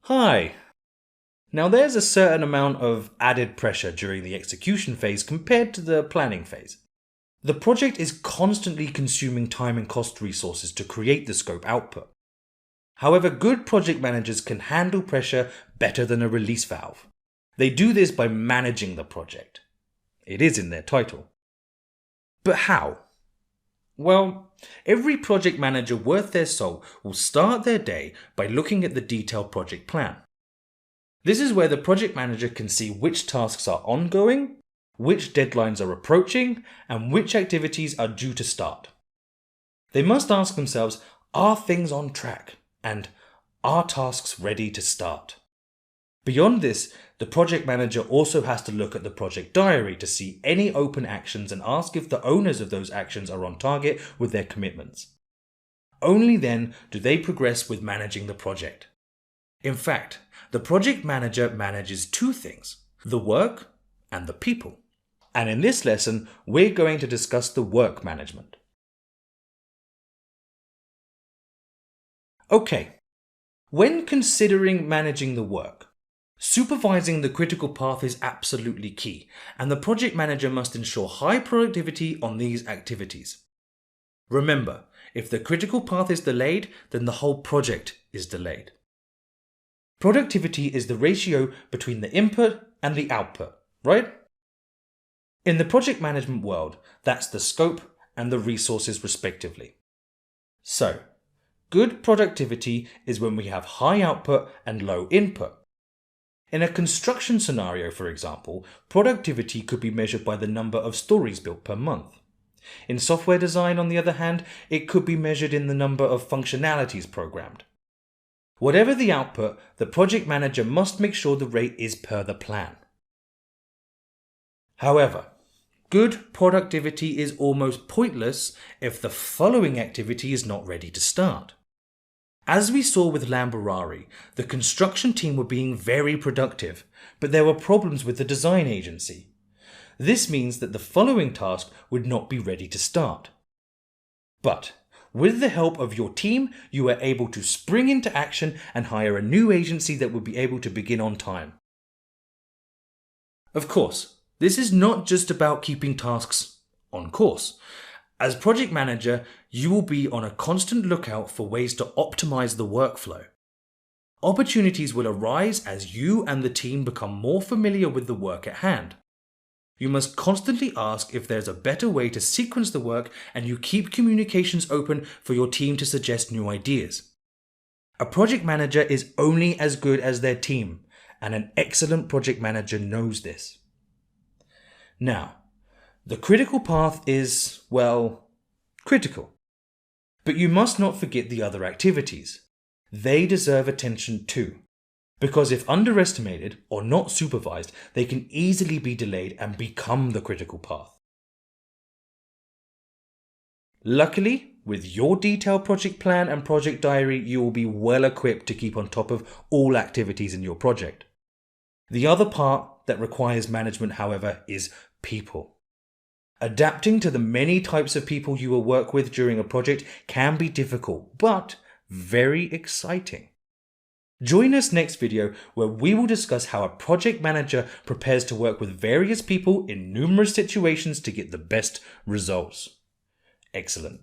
Hi. Now there's a certain amount of added pressure during the execution phase compared to the planning phase. The project is constantly consuming time and cost resources to create the scope output. However, good project managers can handle pressure better than a release valve. They do this by managing the project. It is in their title. But how? Well, every project manager worth their salt will start their day by looking at the detailed project plan. This is where the project manager can see which tasks are ongoing, which deadlines are approaching, and which activities are due to start. They must ask themselves, are things on track? And are tasks ready to start? Beyond this, the project manager also has to look at the project diary to see any open actions and ask if the owners of those actions are on target with their commitments. Only then do they progress with managing the project. In fact, the project manager manages two things: the work and the people. And in this lesson, we're going to discuss the work management. Okay, when considering managing the work, supervising the critical path is absolutely key, and the project manager must ensure high productivity on these activities. Remember, if the critical path is delayed, then the whole project is delayed. Productivity is the ratio between the input and the output, right? In the project management world, that's the scope and the resources respectively. So, good productivity is when we have high output and low input. In a construction scenario, for example, productivity could be measured by the number of stories built per month. In software design, on the other hand, it could be measured in the number of functionalities programmed. Whatever the output, the project manager must make sure the rate is per the plan. However, good productivity is almost pointless if the following activity is not ready to start. As we saw with Lamborghini, the construction team were being very productive, but there were problems with the design agency. This means that the following task would not be ready to start. But with the help of your team, you were able to spring into action and hire a new agency that would be able to begin on time. Of course, this is not just about keeping tasks on course. As project manager, you will be on a constant lookout for ways to optimize the workflow. Opportunities will arise as you and the team become more familiar with the work at hand. You must constantly ask if there's a better way to sequence the work, and you keep communications open for your team to suggest new ideas. A project manager is only as good as their team, and an excellent project manager knows this. Now, the critical path is, well, critical. But you must not forget the other activities. They deserve attention too. Because if underestimated or not supervised, they can easily be delayed and become the critical path. Luckily, with your detailed project plan and project diary, you will be well equipped to keep on top of all activities in your project. The other part that requires management, however, is people. Adapting to the many types of people you will work with during a project can be difficult, but very exciting. Join us next video where we will discuss how a project manager prepares to work with various people in numerous situations to get the best results. Excellent.